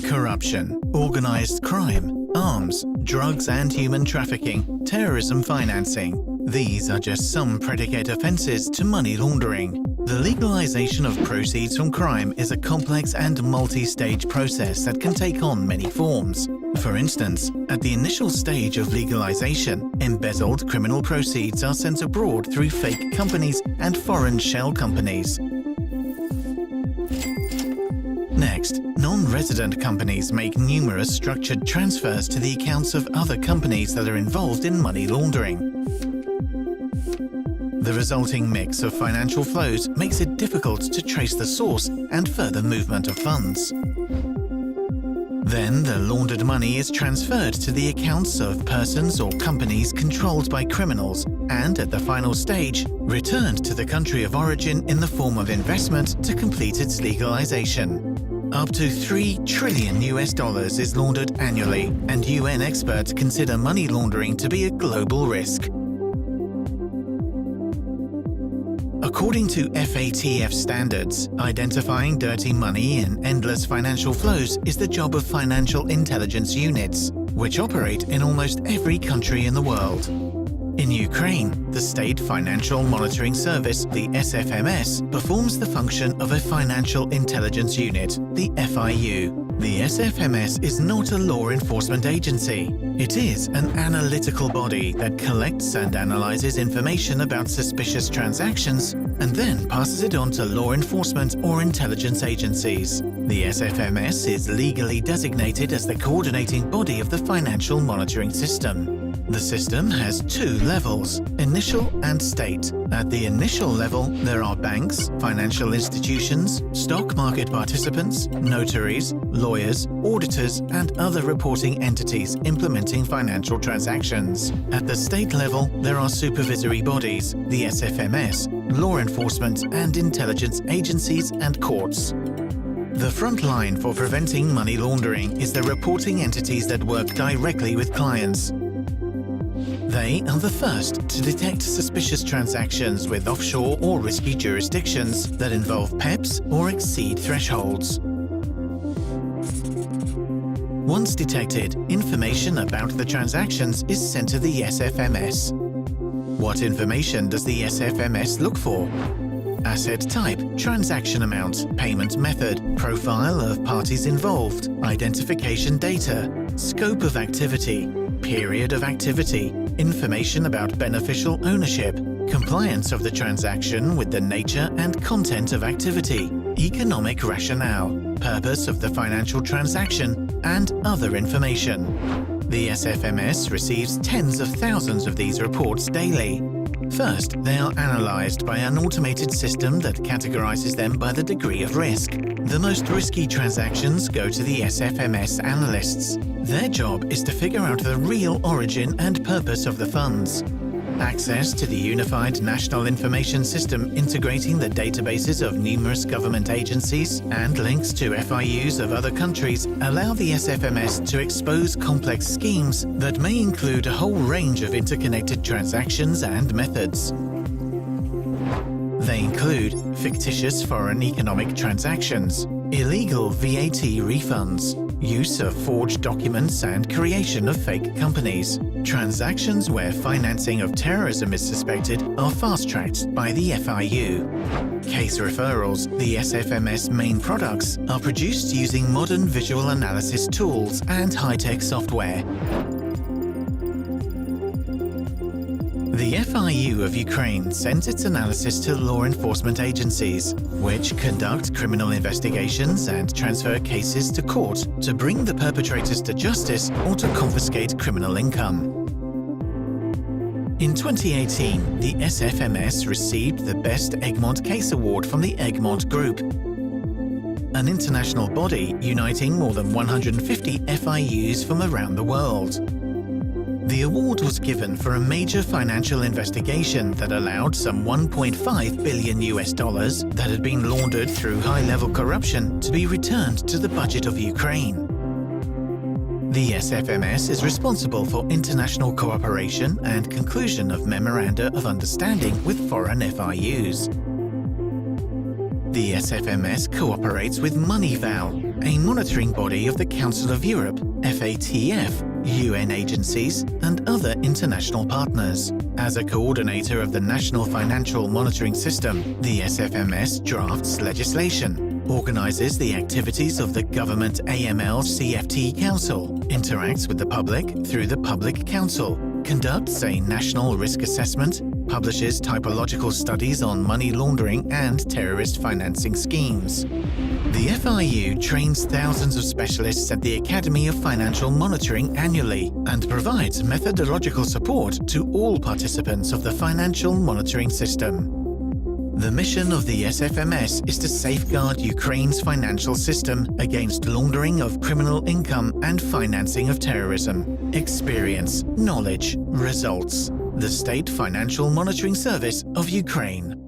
Corruption, organized crime, arms, drugs and human trafficking, terrorism financing. These are just some predicate offenses to money laundering. The legalization of proceeds from crime is a complex and multi-stage process that can take on many forms. For instance, at the initial stage of legalization, embezzled criminal proceeds are sent abroad through fake companies and foreign shell companies. Next, non-resident companies make numerous structured transfers to the accounts of other companies that are involved in money laundering. The resulting mix of financial flows makes it difficult to trace the source and further movement of funds. Then the laundered money is transferred to the accounts of persons or companies controlled by criminals and, at the final stage, returned to the country of origin in the form of investment to complete its legalization. Up to $3 trillion is laundered annually, and UN experts consider money laundering to be a global risk. According to FATF standards, identifying dirty money and endless financial flows is the job of financial intelligence units, which operate in almost every country in the world. In Ukraine, the State Financial Monitoring Service, the SFMS, performs the function of a financial intelligence unit, the FIU. The SFMS is not a law enforcement agency. It is an analytical body that collects and analyzes information about suspicious transactions and then passes it on to law enforcement or intelligence agencies. The SFMS is legally designated as the coordinating body of the financial monitoring system. The system has two levels, initial and state. At the initial level, there are banks, financial institutions, stock market participants, notaries, lawyers, auditors, and other reporting entities implementing financial transactions. At the state level, there are supervisory bodies, the SFMS, law enforcement and intelligence agencies, and courts. The front line for preventing money laundering is the reporting entities that work directly with clients. They are the first to detect suspicious transactions with offshore or risky jurisdictions that involve PEPs or exceed thresholds. Once detected, information about the transactions is sent to the SFMS. What information does the SFMS look for? Asset type, transaction amount, payment method, profile of parties involved, identification data, scope of activity, period of activity, information about beneficial ownership, compliance of the transaction with the nature and content of activity, economic rationale, purpose of the financial transaction, and other information. The SFMS receives tens of thousands of these reports daily. First, they are analyzed by an automated system that categorizes them by the degree of risk. The most risky transactions go to the SFMS analysts. Their job is to figure out the real origin and purpose of the funds. Access to the Unified National Information System integrating the databases of numerous government agencies and links to FIUs of other countries allow the SFMS to expose complex schemes that may include a whole range of interconnected transactions and methods. They include fictitious foreign economic transactions, illegal VAT refunds, use of forged documents and creation of fake companies. Transactions where financing of terrorism is suspected are fast-tracked by the FIU. Case referrals, the SFMS main products, are produced using modern visual analysis tools and high-tech software. The FIU of Ukraine sends its analysis to law enforcement agencies, which conduct criminal investigations and transfer cases to court to bring the perpetrators to justice or to confiscate criminal income. In 2018, the SFMS received the Best Egmont Case Award from the Egmont Group, an international body uniting more than 150 FIUs from around the world. The award was given for a major financial investigation that allowed some $1.5 billion that had been laundered through high-level corruption to be returned to the budget of Ukraine. The SFMS is responsible for international cooperation and conclusion of memoranda of understanding with foreign FIUs. The SFMS cooperates with Moneyval, a monitoring body of the Council of Europe, FATF, UN agencies, and other international partners. As a coordinator of the National Financial Monitoring System, the SFMS drafts legislation, organizes the activities of the Government AML CFT Council, interacts with the public through the Public Council, conducts a national risk assessment, publishes typological studies on money laundering and terrorist financing schemes. The FIU trains thousands of specialists at the Academy of Financial Monitoring annually and provides methodological support to all participants of the financial monitoring system. The mission of the SFMS is to safeguard Ukraine's financial system against laundering of criminal income and financing of terrorism. Experience, knowledge, results. The State Financial Monitoring Service of Ukraine.